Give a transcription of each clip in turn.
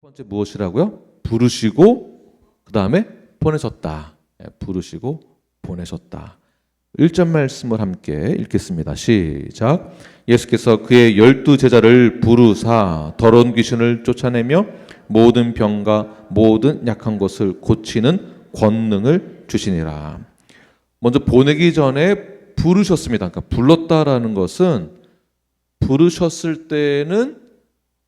번째 무엇이라고요? 부르시고 그 다음에 보내셨다. 부르시고 보내셨다. 1절 말씀을 함께 읽겠습니다. 시작. 예수께서 그의 12제자를 부르사 더러운 귀신을 쫓아내며 모든 병과 모든 약한 것을 고치는 권능을 주시니라. 먼저 보내기 전에 부르셨습니다. 그러니까 불렀다라는 것은 부르셨을 때는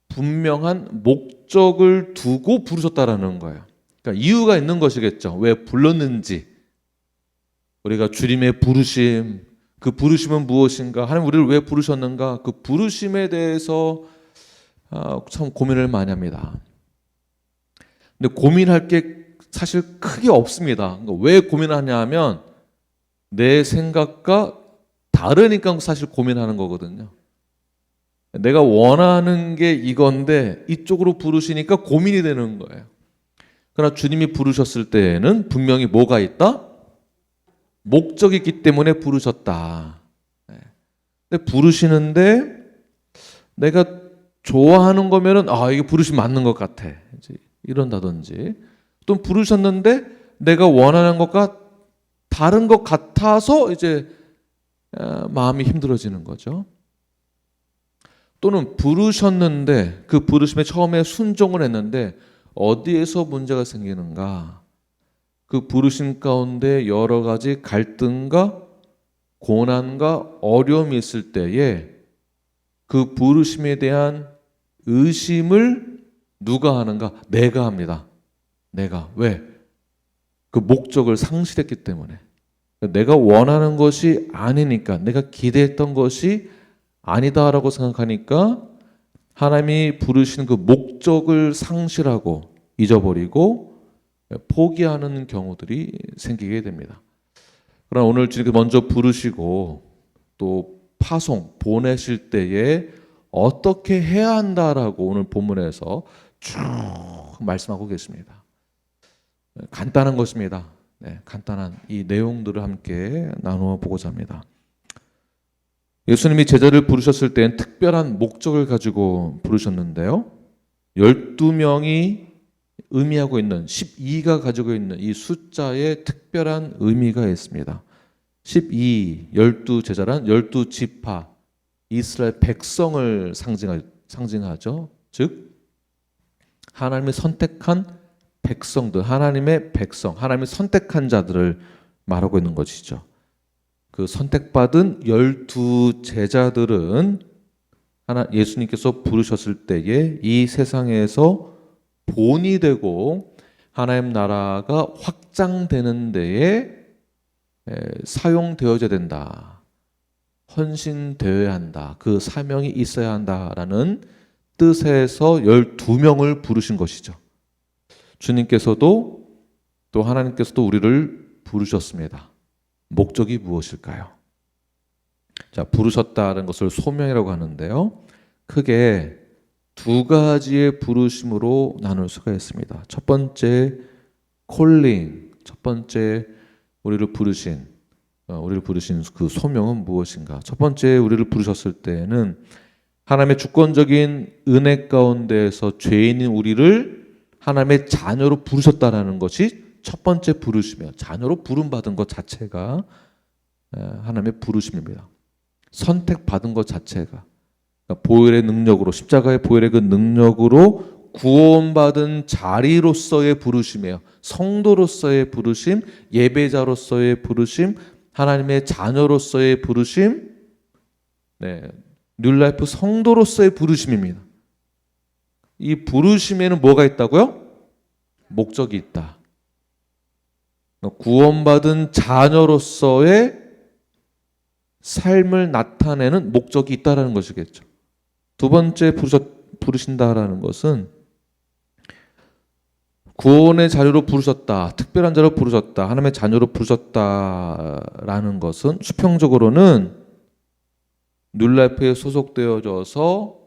분명한 목적을 두고 부르셨다라는 거예요. 그러니까 이유가 있는 것이겠죠. 왜 불렀는지. 우리가 주님의 부르심, 그 부르심은 무엇인가? 하나님 우리를 왜 부르셨는가? 그 부르심에 대해서 참 고민을 많이 합니다. 근데 고민할 게 사실 크게 없습니다. 그러니까 왜 고민하냐 하면 내 생각과 다르니까 사실 고민하는 거거든요. 내가 원하는 게 이건데 이쪽으로 부르시니까 고민이 되는 거예요. 그러나 주님이 부르셨을 때에는 분명히 뭐가 있다? 목적이 있기 때문에 부르셨다. 근데 부르시는데 내가 좋아하는 거면은 이게 부르심 맞는 것 같아. 이런다든지 또 부르셨는데 내가 원하는 것과 다른 것 같아서 이제 마음이 힘들어지는 거죠. 또는 부르셨는데 그 부르심에 처음에 순종을 했는데 어디에서 문제가 생기는가? 그 부르심 가운데 여러 가지 갈등과 고난과 어려움이 있을 때에 그 부르심에 대한 의심을 누가 하는가? 내가 합니다. 내가. 왜? 그 목적을 상실했기 때문에. 내가 원하는 것이 아니니까, 내가 기대했던 것이 아니다라고 생각하니까 하나님이 부르시는 그 목적을 상실하고 잊어버리고 포기하는 경우들이 생기게 됩니다. 그러나 오늘 주님께서 먼저 부르시고 또 파송, 보내실 때에 어떻게 해야 한다라고 오늘 본문에서 쭉 말씀하고 계십니다. 간단한 것입니다. 간단한 이 내용들을 함께 나누어 보고자 합니다. 예수님이 제자를 부르셨을 때는 특별한 목적을 가지고 부르셨는데요. 12명이 의미하고 있는 12가 가지고 있는 이 숫자에 특별한 의미가 있습니다. 12, 12제자란 12지파, 이스라엘 백성을 상징하죠. 즉 하나님이 선택한 백성들, 하나님의 백성, 하나님이 선택한 자들을 말하고 있는 것이죠. 그 선택받은 12제자들은 예수님께서 부르셨을 때에 이 세상에서 본이 되고 하나님 나라가 확장되는 데에 사용되어야 된다. 헌신되어야 한다. 그 사명이 있어야 한다라는 뜻에서 12명을 부르신 것이죠. 주님께서도 또 하나님께서도 우리를 부르셨습니다. 목적이 무엇일까요? 자, 부르셨다는 것을 소명이라고 하는데요. 크게 두 가지의 부르심으로 나눌 수가 있습니다. 첫 번째 콜링, 첫 번째 우리를 부르신 그 소명은 무엇인가? 첫 번째 우리를 부르셨을 때에는 하나님의 주권적인 은혜 가운데에서 죄인인 우리를 하나님의 자녀로 부르셨다라는 것이 첫 번째 부르심이에요. 자녀로 부름받은 것 자체가 하나님의 부르심입니다. 선택받은 것 자체가 그러니까 보혈의 능력으로 십자가의 보혈의 그 능력으로 구원받은 자리로서의 부르심이에요. 성도로서의 부르심, 예배자로서의 부르심, 하나님의 자녀로서의 부르심, 뉴라이프 성도로서의 부르심입니다. 이 부르심에는 뭐가 있다고요? 목적이 있다. 구원받은 자녀로서의 삶을 나타내는 목적이 있다라는 것이겠죠. 두 번째 부르신다라는 것은 구원의 자녀로 부르셨다, 특별한 자로 부르셨다, 하나님의 자녀로 부르셨다라는 것은 수평적으로는 뉴라이프에 소속되어져서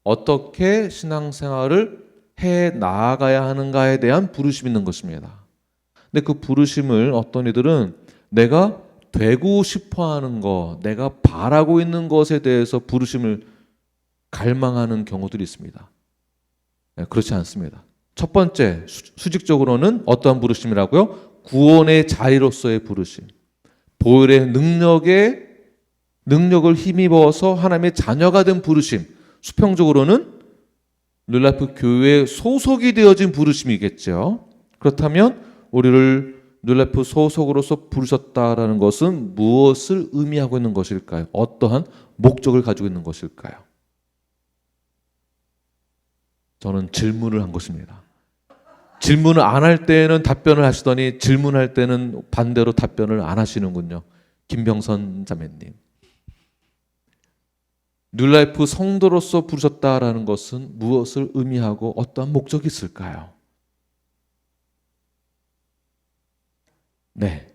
어떻게 신앙생활을 해 나아가야 하는가에 대한 부르심이 있는 것입니다. 근데 그 부르심을 어떤 이들은 내가 되고 싶어하는 것, 내가 바라고 있는 것에 대해서 부르심을 갈망하는 경우들이 있습니다. 그렇지 않습니다. 첫 번째, 수직적으로는 어떠한 부르심이라고요? 구원의 자리로서의 부르심. 보혈의 능력을 힘입어서 하나님의 자녀가 된 부르심. 수평적으로는 뉴라이프 교회에 소속이 되어진 부르심이겠죠. 그렇다면 우리를 뉴라이프 소속으로서 부르셨다라는 것은 무엇을 의미하고 있는 것일까요? 어떠한 목적을 가지고 있는 것일까요? 저는 질문을 한 것입니다. 질문을 안 할 때는 답변을 하시더니 질문할 때는 반대로 답변을 안 하시는군요. 김병선 자매님. 뉴라이프 성도로서 부르셨다라는 것은 무엇을 의미하고 어떠한 목적이 있을까요? 네.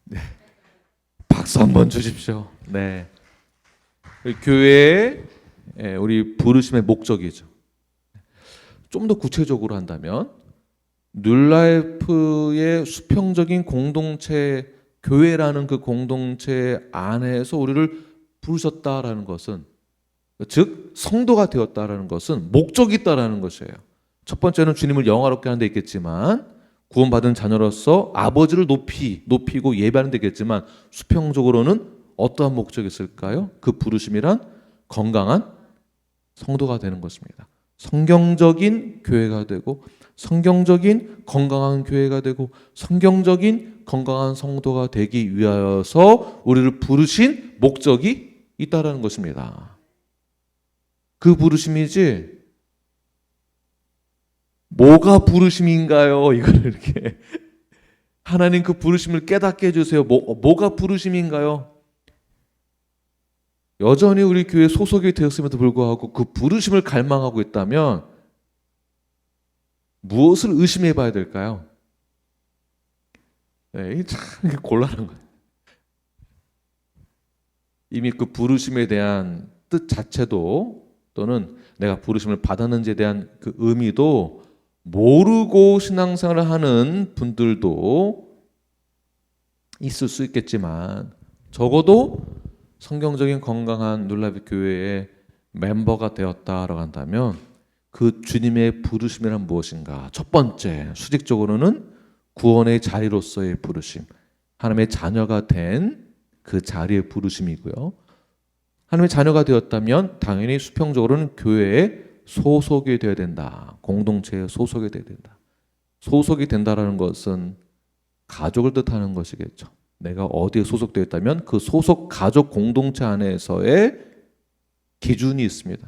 네. 박수 한번 주십시오. 네. 교회의 우리 부르심의 목적이죠. 좀 더 구체적으로 한다면 뉴라이프의 수평적인 공동체, 교회라는 그 공동체 안에서 우리를 부르셨다라는 것은, 즉 성도가 되었다라는 것은 목적이 있다라는 것이에요. 첫 번째는 주님을 영화롭게 하는 데 있겠지만, 구원받은 자녀로서 아버지를 높이고 예배하는 데 있겠지만, 수평적으로는 어떠한 목적이 있을까요? 그 부르심이란 건강한 성도가 되는 것입니다. 성경적인 교회가 되고, 성경적인 건강한 교회가 되고, 성경적인 건강한 성도가 되기 위하여서 우리를 부르신 목적이 있다라는 것입니다. 그 부르심이지 뭐가 부르심인가요? 이거를 이렇게 하나님 그 부르심을 깨닫게 해주세요. 뭐가 부르심인가요? 여전히 우리 교회 소속이 되었음에도 불구하고 그 부르심을 갈망하고 있다면 무엇을 의심해 봐야 될까요? 네, 이게 참 곤란한 거예요. 이미 그 부르심에 대한 뜻 자체도, 또는 내가 부르심을 받았는지에 대한 그 의미도 모르고 신앙생활을 하는 분들도 있을 수 있겠지만, 적어도 성경적인 건강한 뉴라이프 교회의 멤버가 되었다라고 한다면 그 주님의 부르심이란 무엇인가? 첫 번째, 수직적으로는 구원의 자리로서의 부르심, 하나님의 자녀가 된 그 자리의 부르심이고요. 하나님의 자녀가 되었다면 당연히 수평적으로는 교회에 소속이 되어야 된다. 공동체에 소속이 되어야 된다. 소속이 된다라는 것은 가족을 뜻하는 것이겠죠. 내가 어디에 소속되어 있다면 그 소속 가족 공동체 안에서의 기준이 있습니다.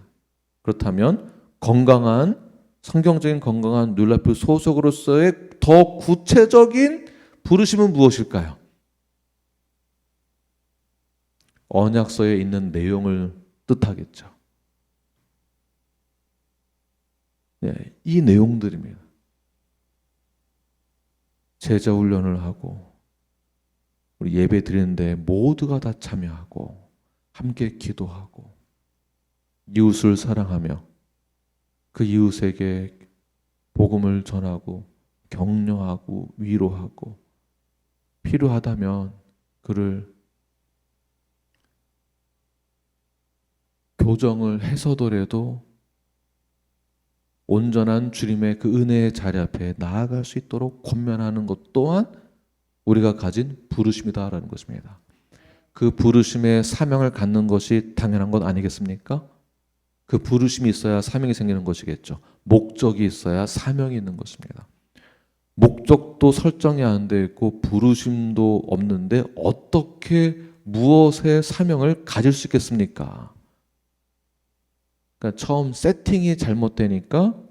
그렇다면 건강한, 성경적인 건강한 뉴라이프 소속으로서의 더 구체적인 부르심은 무엇일까요? 언약서에 있는 내용을 뜻하겠죠. 네, 이 내용들입니다. 제자 훈련을 하고, 우리 예배 드리는데 모두가 다 참여하고, 함께 기도하고, 이웃을 사랑하며 그 이웃에게 복음을 전하고, 격려하고, 위로하고, 필요하다면 그를 교정을 해서더라도 온전한 주님의 그 은혜의 자리 앞에 나아갈 수 있도록 권면하는 것 또한 우리가 가진 부르심이다라는 것입니다. 그 부르심의 사명을 갖는 것이 당연한 것 아니겠습니까? 그 부르심이 있어야 사명이 생기는 것이겠죠. 목적이 있어야 사명이 있는 것입니다. 목적도 설정이 안 돼 있고 부르심도 없는데 어떻게 무엇의 사명을 가질 수 있겠습니까? 그러니까 처음 세팅이 잘못되니까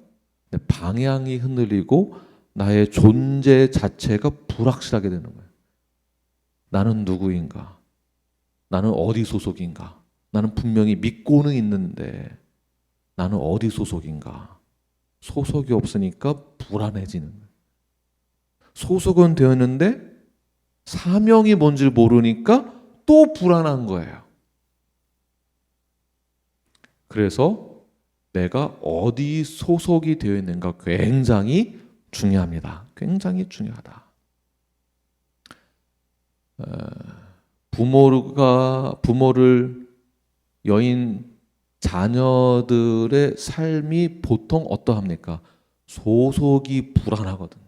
방향이 흔들리고 나의 존재 자체가 불확실하게 되는 거예요. 나는 누구인가? 나는 어디 소속인가? 나는 분명히 믿고는 있는데 나는 어디 소속인가? 소속이 없으니까 불안해지는 거예요. 소속은 되었는데 사명이 뭔지 모르니까 또 불안한 거예요. 그래서 내가 어디 소속이 되어 있는가 굉장히 중요합니다. 굉장히 중요하다. 부모를 여인 자녀들의 삶이 보통 어떠합니까? 소속이 불안하거든.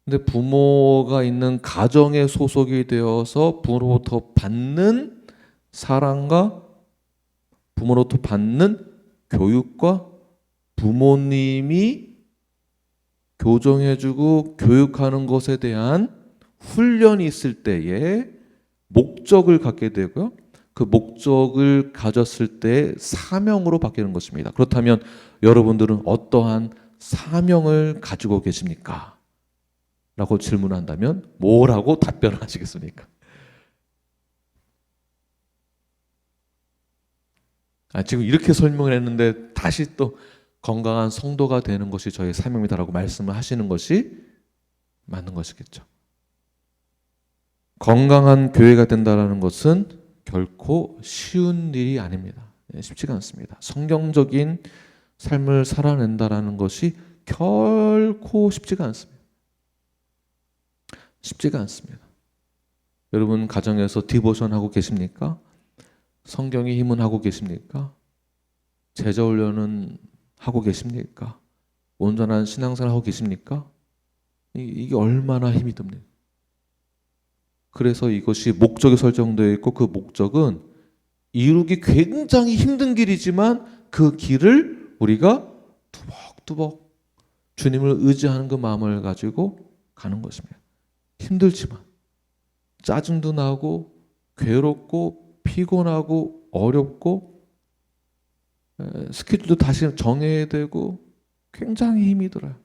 근데 부모가 있는 가정에 소속이 되어서 부모로부터 받는 사랑과 부모로부터 받는 교육과 부모님이 교정해주고 교육하는 것에 대한 훈련이 있을 때에 목적을 갖게 되고요. 그 목적을 가졌을 때 사명으로 바뀌는 것입니다. 그렇다면 여러분들은 어떠한 사명을 가지고 계십니까? 라고 질문한다면 뭐라고 답변을 하시겠습니까? 지금 이렇게 설명을 했는데 다시 또 건강한 성도가 되는 것이 저의 사명이다라고 말씀을 하시는 것이 맞는 것이겠죠. 건강한 교회가 된다는 것은 결코 쉬운 일이 아닙니다. 쉽지가 않습니다. 성경적인 삶을 살아낸다는 것이 결코 쉽지가 않습니다. 쉽지가 않습니다. 여러분 가정에서 디보션 하고 계십니까? 성경의 힘은 하고 계십니까? 제자훈련은 하고 계십니까? 온전한 신앙생활 하고 계십니까? 이게 얼마나 힘이 듭니까? 그래서 이것이 목적이 설정되어 있고 그 목적은 이루기 굉장히 힘든 길이지만 그 길을 우리가 투벅투벅 주님을 의지하는 그 마음을 가지고 가는 것입니다. 힘들지만 짜증도 나고 괴롭고 피곤하고 어렵고 스케줄도 다시 정해야 되고 굉장히 힘이 들어요.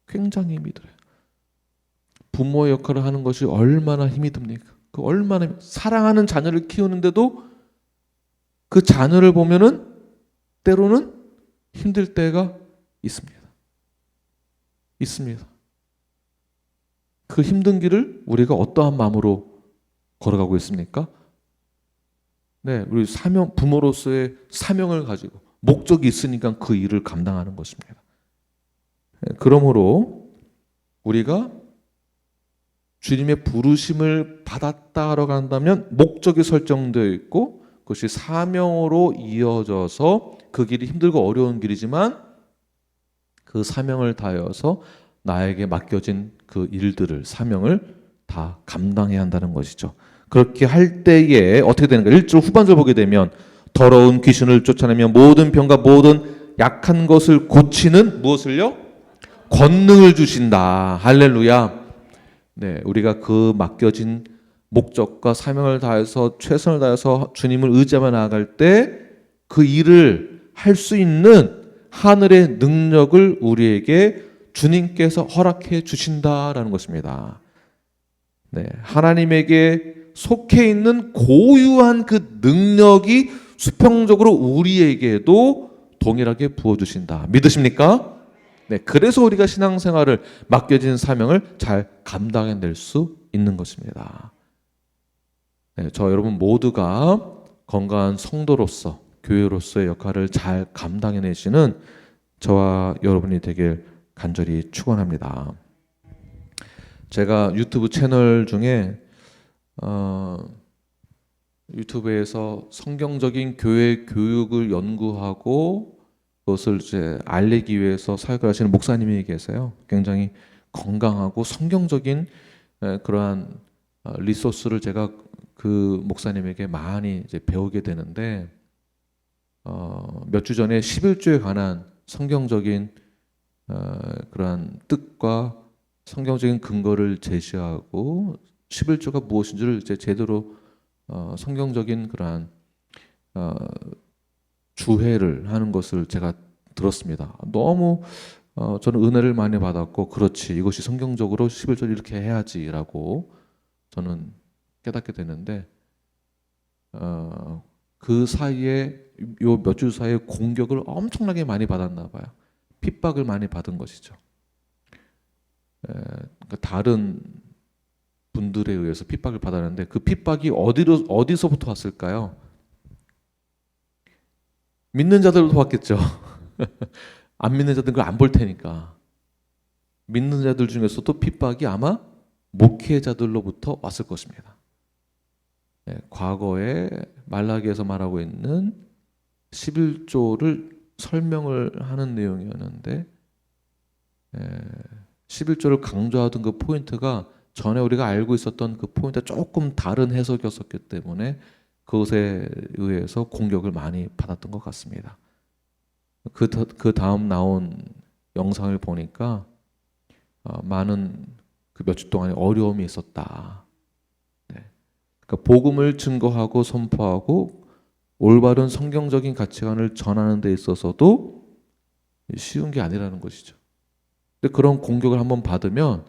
굉장히 힘이 들어요. 부모의 역할을 하는 것이 얼마나 힘이 듭니까? 그 얼마나 사랑하는 자녀를 키우는데도 그 자녀를 보면은 때로는 힘들 때가 있습니다. 있습니다. 그 힘든 길을 우리가 어떠한 마음으로 걸어가고 있습니까? 네, 우리 사명, 부모로서의 사명을 가지고 목적이 있으니까 그 일을 감당하는 것입니다. 그러므로 우리가 주님의 부르심을 받았다라고 한다면 목적이 설정되어 있고 그것이 사명으로 이어져서 그 길이 힘들고 어려운 길이지만 그 사명을 다하여서 나에게 맡겨진 그 일들을 사명을 다 감당해야 한다는 것이죠. 그렇게 할 때에 어떻게 되는가? 1절 후반절 보게 되면 더러운 귀신을 쫓아내며 모든 병과 모든 약한 것을 고치는 무엇을요? 권능을 주신다. 할렐루야. 네, 우리가 그 맡겨진 목적과 사명을 다해서 최선을 다해서 주님을 의지하며 나아갈 때 그 일을 할 수 있는 하늘의 능력을 우리에게 주님께서 허락해 주신다라는 것입니다. 네, 하나님에게 속해 있는 고유한 그 능력이 수평적으로 우리에게도 동일하게 부어주신다. 믿으십니까? 네, 그래서 우리가 신앙생활을 맡겨진 사명을 잘 감당해낼 수 있는 것입니다. 네, 저 여러분 모두가 건강한 성도로서 교회로서의 역할을 잘 감당해내시는 저와 여러분이 되길 간절히 축원합니다. 제가 유튜브 채널 중에 유튜브에서 성경적인 교회 교육을 연구하고 그것을 이제 알리기 위해서 사역을 하시는 목사님이 계세요. 굉장히 건강하고 성경적인 그러한 리소스를 제가 그 목사님에게 많이 이제 배우게 되는데 몇 주 전에 11조에 관한 성경적인 그러한 뜻과 성경적인 근거를 제시하고 11조가 무엇인지를 이제 제대로 성경적인 그러한 주회를 하는 것을 제가 들었습니다. 너무 저는 은혜를 많이 받았고 그렇지 이것이 성경적으로 11절 이렇게 해야지라고 저는 깨닫게 되는데 그 사이에 요 몇 주 사이에 공격을 엄청나게 많이 받았나 봐요. 핍박을 많이 받은 것이죠. 그러니까 다른 분들에 의해서 핍박을 받았는데 그 핍박이 어디서부터 왔을까요? 믿는 자들부터 왔겠죠. 안 믿는 자들은 그걸 안 볼 테니까. 믿는 자들 중에서도 핍박이 아마 목회자들로부터 왔을 것입니다. 과거에 말라기에서 말하고 있는 11조를 설명을 하는 내용이었는데 11조를 강조하던 그 포인트가 전에 우리가 알고 있었던 그 포인트가 조금 다른 해석이었었기 때문에 그것에 의해서 공격을 많이 받았던 것 같습니다. 그 다음 나온 영상을 보니까 많은 그 몇 주 동안에 어려움이 있었다. 그러니까 복음을 증거하고 선포하고 올바른 성경적인 가치관을 전하는 데 있어서도 쉬운 게 아니라는 것이죠. 근데 그런 공격을 한번 받으면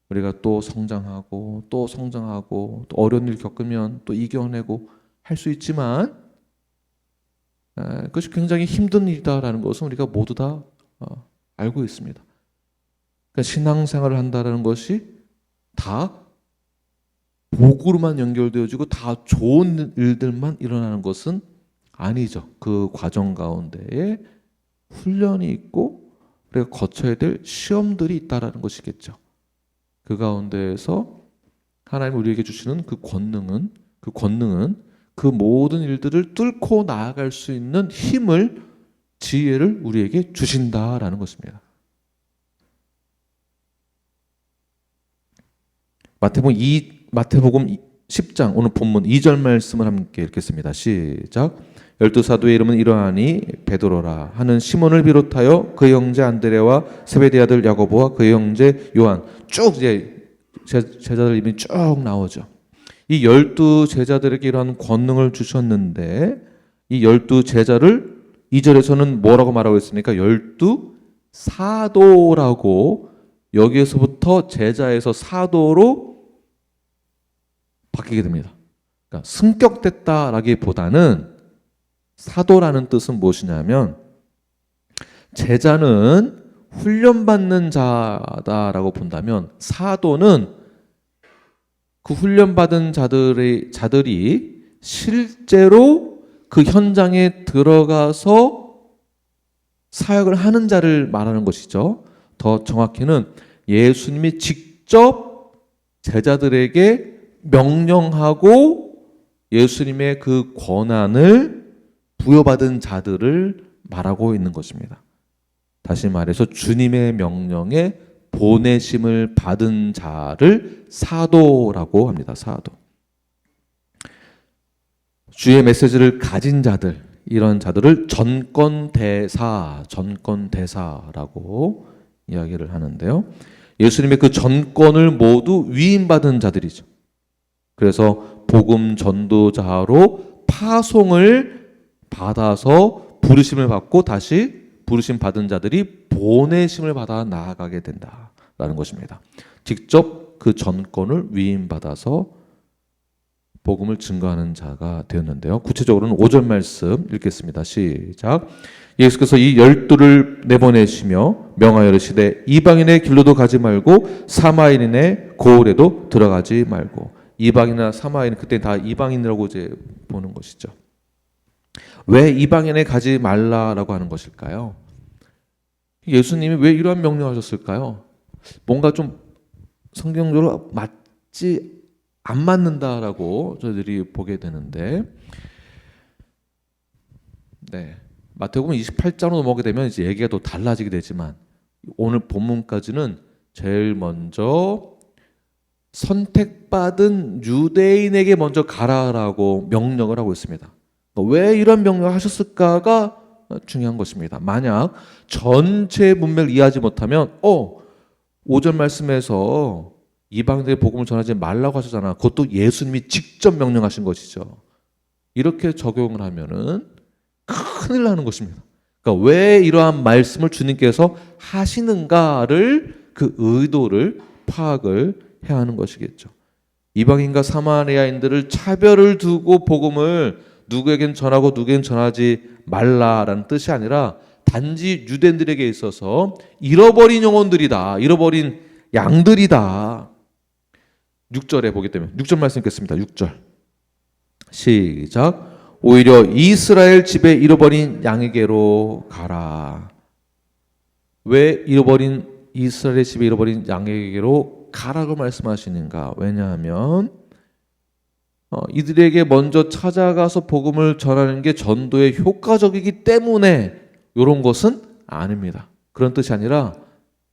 우리가 또 성장하고 또 성장하고 또 어려운 일 겪으면 또 이겨내고 할 수 있지만 그것이 굉장히 힘든 일이다라는 것은 우리가 모두 다 알고 있습니다. 그러니까 신앙생활을 한다는 것이 다 복으로만 연결되어지고 다 좋은 일들만 일어나는 것은 아니죠. 그 과정 가운데에 훈련이 있고 우리가 거쳐야 될 시험들이 있다라는 것이겠죠. 그 가운데에서 하나님 우리에게 주시는 그 권능은 그 모든 일들을 뚫고 나아갈 수 있는 힘을, 지혜를 우리에게 주신다라는 것입니다. 마태복음 10장 오늘 본문 2절 말씀을 함께 읽겠습니다. 시작. 12사도의 이름은 이러하니 베드로라 하는 시몬을 비롯하여 그의 형제 안드레와 세베대 아들 야고보와 그의 형제 요한, 쭉 이제 제자들 이름이 쭉 나오죠. 이 12제자들에게 이러한 권능을 주셨는데 이 12제자를 2절에서는 뭐라고 말하고 있습니까? 12사도라고, 여기에서부터 제자에서 사도로 바뀌게 됩니다. 그러니까 승격됐다라기보다는 사도라는 뜻은 무엇이냐면 제자는 훈련받는 자다라고 본다면 사도는 그 훈련받은 자들이 실제로 그 현장에 들어가서 사역을 하는 자를 말하는 것이죠. 더 정확히는 예수님이 직접 제자들에게 명령하고 예수님의 그 권한을 부여받은 자들을 말하고 있는 것입니다. 다시 말해서 주님의 명령에 보내심을 받은 자를 사도라고 합니다. 사도. 주의 메시지를 가진 자들, 이런 자들을 전권대사라고 이야기를 하는데요. 예수님의 그 전권을 모두 위임받은 자들이죠. 그래서 복음 전도자로 파송을 받아서 부르심을 받고 다시 부르심 받은 자들이 보내심을 받아 나아가게 된다라는 것입니다. 직접 그 전권을 위임받아서 복음을 증거하는 자가 되었는데요. 구체적으로는 5절 말씀 읽겠습니다. 시작. 예수께서 이 12를 내보내시며 명하여 이르시되 이방인의 길로도 가지 말고 사마리인의 고을에도 들어가지 말고. 이방인이나 사마리인, 그때 다 이방인이라고 이제 보는 것이죠. 왜 이방인에 가지 말라라고 하는 것일까요? 예수님이 왜 이러한 명령하셨을까요? 뭔가 좀 성경적으로 안 맞는다라고 저희들이 보게 되는데, 마태복음 28장으로 넘어가게 되면 이제 얘기가 또 달라지게 되지만 오늘 본문까지는 제일 먼저 선택받은 유대인에게 먼저 가라라고 명령을 하고 있습니다. 왜 이런 명령을 하셨을까가 중요한 것입니다. 만약 전체 문맥을 이해하지 못하면 5절 말씀에서 이방인들에게 복음을 전하지 말라고 하셨잖아. 그것도 예수님이 직접 명령하신 것이죠. 이렇게 적용을 하면은 큰일 나는 것입니다. 그러니까 왜 이러한 말씀을 주님께서 하시는가를, 그 의도를 파악을 해야 하는 것이겠죠. 이방인과 사마리아인들을 차별을 두고 복음을 누구에겐 전하고 누구에겐 전하지 말라라는 뜻이 아니라 단지 유대인들에게 있어서 잃어버린 영혼들이다, 잃어버린 양들이다. 6절에 보기 때문에 6절 말씀 읽겠습니다. 6절 시작. 오히려 이스라엘 집에 잃어버린 양에게로 가라. 왜 이스라엘 집에 잃어버린 양에게로 가라고 말씀하시는가? 왜냐하면 이들에게 먼저 찾아가서 복음을 전하는 게 전도에 효과적이기 때문에 이런 것은 아닙니다. 그런 뜻이 아니라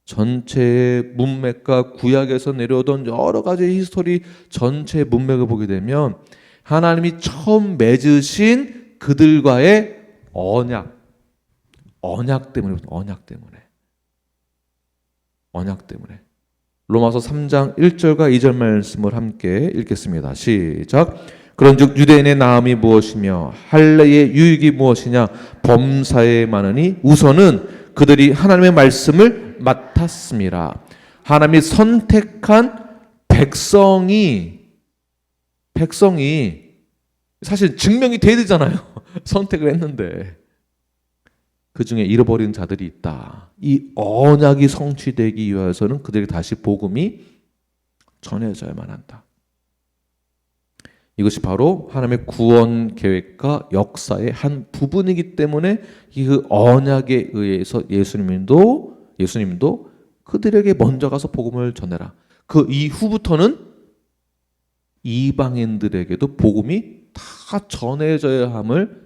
전체의 문맥과 구약에서 내려오던 여러 가지 히스토리 전체의 문맥을 보게 되면 하나님이 처음 맺으신 그들과의 언약 때문에 로마서 3장 1절과 2절 말씀을 함께 읽겠습니다. 시작. 그런즉 유대인의 나음이 무엇이며 할례의 유익이 무엇이냐? 범사에 많으니 우선은 그들이 하나님의 말씀을 맡았습니다. 하나님이 선택한 백성이 사실 증명이 돼야 되잖아요. 선택을 했는데 그 중에 잃어버린 자들이 있다. 이 언약이 성취되기 위해서는 그들에게 다시 복음이 전해져야만 한다. 이것이 바로 하나님의 구원 계획과 역사의 한 부분이기 때문에 그 언약에 의해서 예수님도 그들에게 먼저 가서 복음을 전해라. 그 이후부터는 이방인들에게도 복음이 다 전해져야 함을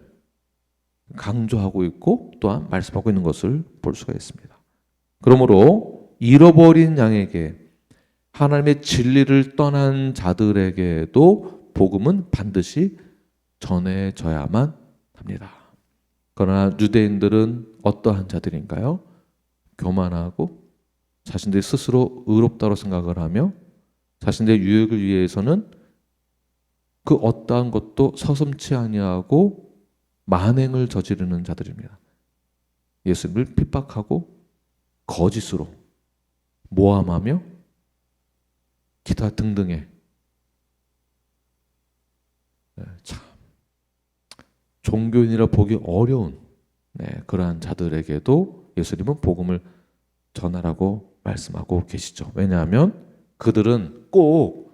강조하고 있고 또한 말씀하고 있는 것을 볼 수가 있습니다. 그러므로 잃어버린 양에게 하나님의 진리를 떠난 자들에게도 복음은 반드시 전해져야만 합니다. 그러나 유대인들은 어떠한 자들인가요? 교만하고 자신들이 스스로 의롭다고 생각을 하며 자신들의 유익을 위해서는 그 어떠한 것도 서슴지 아니하고 만행을 저지르는 자들입니다. 예수님을 핍박하고 거짓으로 모함하며 기타 등등의 참 종교인이라 보기 어려운 그러한 자들에게도 예수님은 복음을 전하라고 말씀하고 계시죠. 왜냐하면 그들은 꼭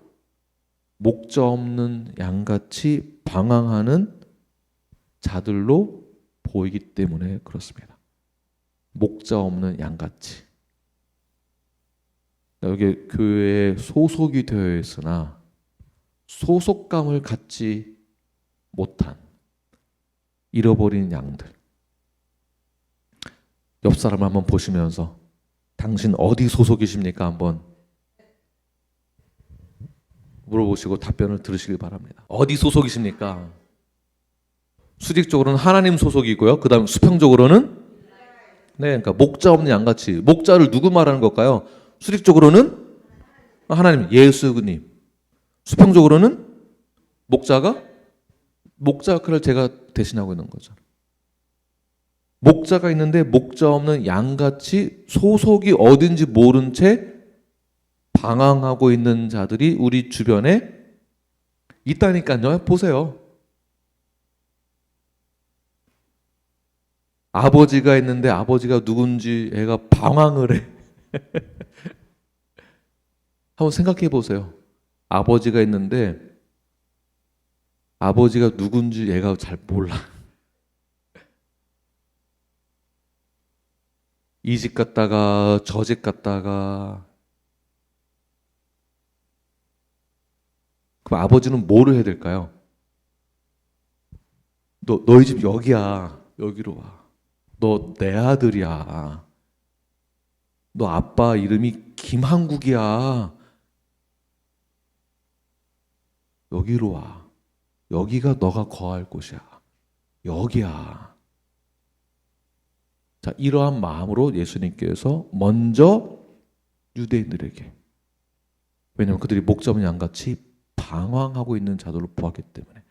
목자 없는 양같이 방황하는 자들로 보이기 때문에 그렇습니다. 목자 없는 양같이. 여기 교회에 소속이 되어 있으나 소속감을 갖지 못한 잃어버린 양들. 옆 사람을 한번 보시면서 당신 어디 소속이십니까? 한번 물어보시고 답변을 들으시길 바랍니다. 어디 소속이십니까? 수직적으로는 하나님 소속이고요. 그 다음 수평적으로는 그러니까 목자 없는 양같이. 목자를 누구 말하는 걸까요? 수직적으로는 하나님, 예수님. 수평적으로는 목자 역할을 제가 대신하고 있는 거죠. 목자가 있는데 목자 없는 양같이 소속이 어딘지 모른 채 방황하고 있는 자들이 우리 주변에 있다니까요. 보세요. 아버지가 있는데 아버지가 누군지 애가 방황을 해. 한번 생각해 보세요. 아버지가 있는데 아버지가 누군지 애가 잘 몰라. 이 집 갔다가 저 집 갔다가. 그럼 아버지는 뭐를 해야 될까요? 너희 집 여기야. 여기로 와. 너 내 아들이야. 너 아빠 이름이 김한국이야. 여기로 와. 여기가 너가 거할 곳이야. 여기야. 자, 이러한 마음으로 예수님께서 먼저 유대인들에게, 왜냐하면 그들이 목자 없는 양같이 방황하고 있는 자들로 보았기 때문에,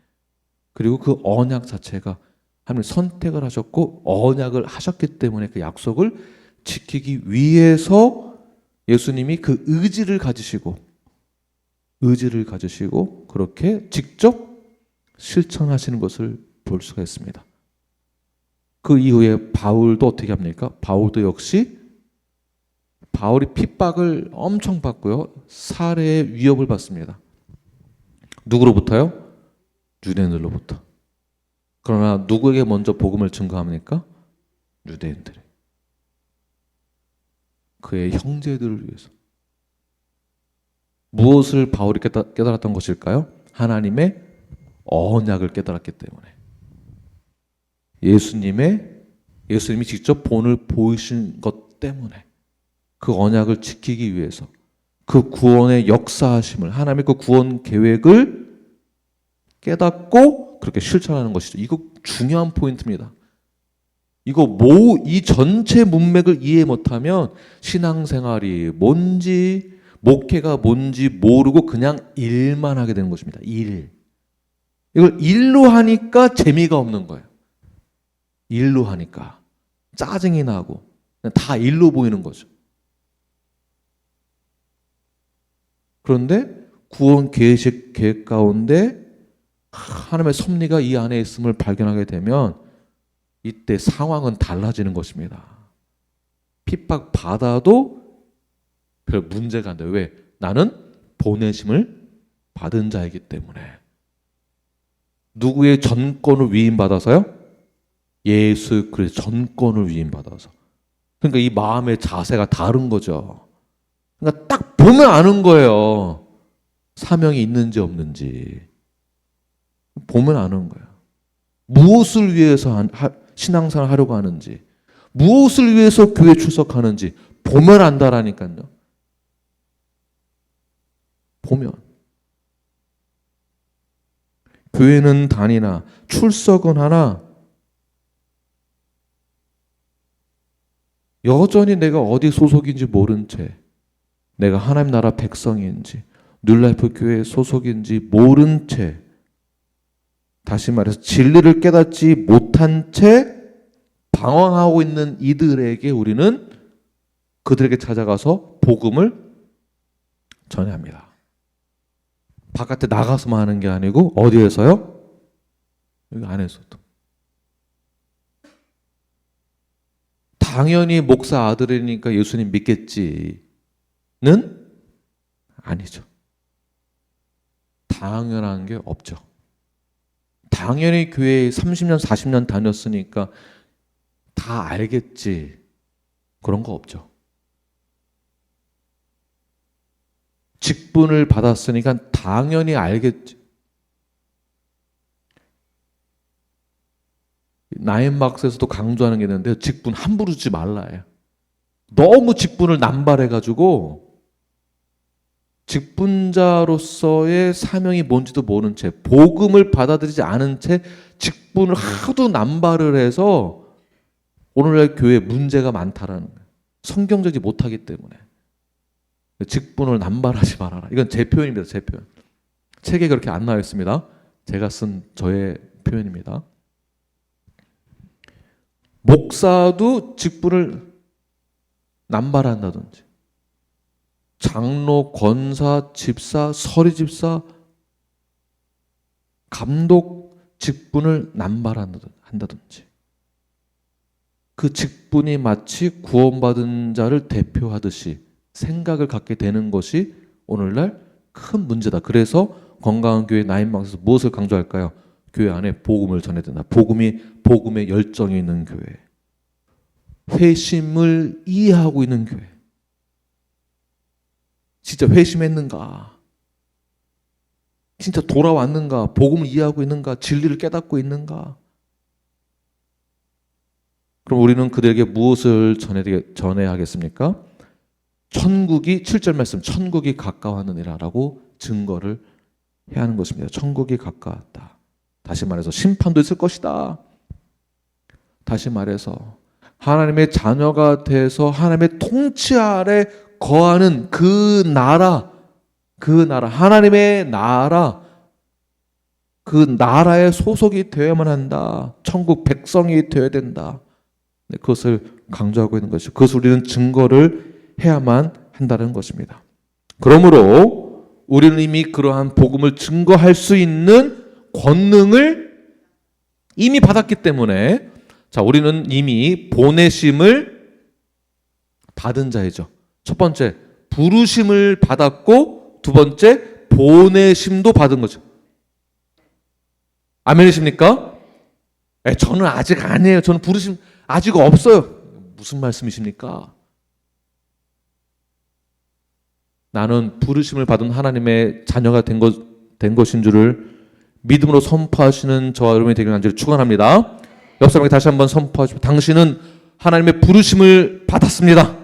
그리고 그 언약 자체가 하나님 선택을 하셨고 언약을 하셨기 때문에 그 약속을 지키기 위해서 예수님이 그 의지를 가지시고 그렇게 직접 실천하시는 것을 볼 수가 있습니다. 그 이후에 바울도 어떻게 합니까? 바울도 역시 바울이 핍박을 엄청 받고요. 살해의 위협을 받습니다. 누구로부터요? 유대인들로부터. 그러나 누구에게 먼저 복음을 증거합니까? 유대인들이. 그의 형제들을 위해서. 무엇을 바울이 깨달았던 것일까요? 하나님의 언약을 깨달았기 때문에. 예수님이 직접 본을 보이신 것 때문에, 그 언약을 지키기 위해서, 그 구원의 역사하심을, 하나님의 그 구원 계획을 깨닫고 그렇게 실천하는 것이죠. 이거 중요한 포인트입니다. 이 전체 문맥을 이해 못하면 신앙생활이 뭔지, 목회가 뭔지 모르고 그냥 일만 하게 되는 것입니다. 이걸 일로 하니까 재미가 없는 거예요. 일로 하니까 짜증이 나고 그냥 다 일로 보이는 거죠. 그런데 구원 계획 가운데 하나님의 섭리가 이 안에 있음을 발견하게 되면 이때 상황은 달라지는 것입니다. 핍박 받아도 별 문제가 안 돼요. 왜? 나는 보내심을 받은 자이기 때문에. 누구의 전권을 위임받아서요? 예수 그리스도 전권을 위임받아서. 그러니까 이 마음의 자세가 다른 거죠. 그러니까 딱 보면 아는 거예요. 사명이 있는지 없는지. 보면 아는 거예요. 무엇을 위해서 신앙생활 하려고 하는지, 무엇을 위해서 교회 출석하는지 보면 안다라니까요. 보면. 교회는 다니나 출석은 하나 여전히 내가 어디 소속인지 모른 채, 내가 하나님 나라 백성인지 뉴라이프 교회 소속인지 모른 채, 다시 말해서 진리를 깨닫지 못한 채 방황하고 있는 이들에게 우리는 그들에게 찾아가서 복음을 전해합니다. 바깥에 나가서만 하는 게 아니고 어디에서요? 여기 안에서도. 당연히 목사 아들이니까 예수님 믿겠지는 아니죠. 당연한 게 없죠. 당연히 교회에 30년, 40년 다녔으니까 다 알겠지. 그런 거 없죠. 직분을 받았으니까 당연히 알겠지. 나인막스에서도 강조하는 게 있는데 직분 함부로 주지 말라예요. 너무 직분을 남발해가지고 직분자로서의 사명이 뭔지도 모른 채, 복음을 받아들이지 않은 채 직분을 하도 남발을 해서 오늘날 교회에 문제가 많다라는 거예요. 성경적이지 못하기 때문에. 직분을 남발하지 말아라. 이건 제 표현입니다. 제 표현. 책에 그렇게 안 나와 있습니다. 제가 쓴 저의 표현입니다. 목사도 직분을 남발한다든지, 장로, 권사, 집사, 서리집사, 감독 직분을 남발한다든지, 그 직분이 마치 구원받은 자를 대표하듯이 생각을 갖게 되는 것이 오늘날 큰 문제다. 그래서 건강한 교회 나인막스에서 무엇을 강조할까요? 교회 안에 복음을 전해야 된다. 복음의 열정이 있는 교회. 회심을 이해하고 있는 교회. 진짜 회심했는가? 진짜 돌아왔는가? 복음을 이해하고 있는가? 진리를 깨닫고 있는가? 그럼 우리는 그들에게 무엇을 전해야 하겠습니까? 천국이 7절 말씀, 천국이 가까웠느니라라고 증거를 해야 하는 것입니다. 천국이 가까웠다. 다시 말해서 심판도 있을 것이다. 다시 말해서 하나님의 자녀가 돼서 하나님의 통치 아래 거하는 그 나라, 하나님의 나라, 그 나라에 소속이 되어야만 한다. 천국 백성이 되어야 된다. 그것을 강조하고 있는 것이죠. 그것을 우리는 증거를 해야만 한다는 것입니다. 그러므로 우리는 이미 그러한 복음을 증거할 수 있는 권능을 이미 받았기 때문에, 자, 우리는 이미 보내심을 받은 자이죠. 첫 번째, 부르심을 받았고, 두 번째, 보내심도 받은 거죠. 아멘이십니까? 저는 아직 아니에요. 저는 부르심 아직 없어요. 무슨 말씀이십니까? 나는 부르심을 받은 하나님의 자녀가 된 것인 줄을 믿음으로 선포하시는 저와 여러분이 되기를 간절히 축원합니다. 옆 사람에게 다시 한번 선포하시고, 당신은 하나님의 부르심을 받았습니다.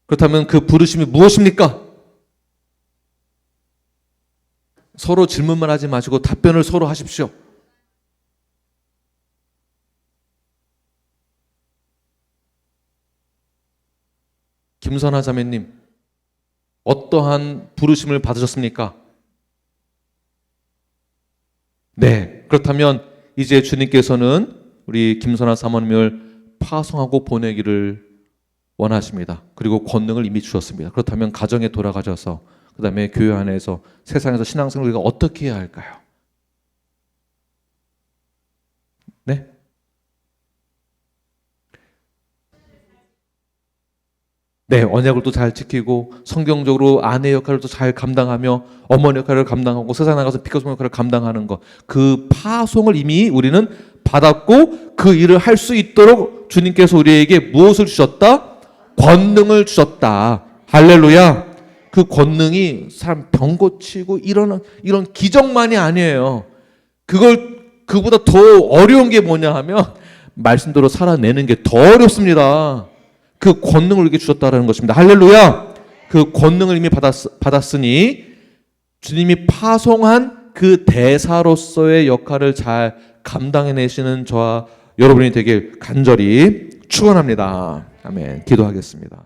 그렇다면 그 부르심이 무엇입니까? 서로 질문만 하지 마시고 답변을 서로 하십시오. 김선아 자매님, 어떠한 부르심을 받으셨습니까? 네, 그렇다면 이제 주님께서는 우리 김선아 사모님을 파송하고 보내기를 원하십니다. 그리고 권능을 이미 주셨습니다. 그렇다면 가정에 돌아가셔서, 그 다음에 교회 안에서, 세상에서 신앙생활을 우리가 어떻게 해야 할까요? 네? 네, 언약을 또 잘 지키고 성경적으로 아내 역할을 또 잘 감당하며 어머니 역할을 감당하고 세상 나가서 피커송 역할을 감당하는 것, 그 파송을 이미 우리는 받았고 그 일을 할 수 있도록 주님께서 우리에게 무엇을 주셨다? 권능을 주셨다. 할렐루야. 그 권능이 사람 병 고치고 이런 기적만이 아니에요. 그보다 더 어려운 게 뭐냐 하면 말씀대로 살아내는 게 더 어렵습니다. 그 권능을 우리에게 주셨다는 것입니다. 할렐루야. 그 권능을 이미 받았으니 주님이 파송한 그 대사로서의 역할을 잘 감당해내시는 저와 여러분이 되길 간절히 축원합니다. 아멘. 기도하겠습니다.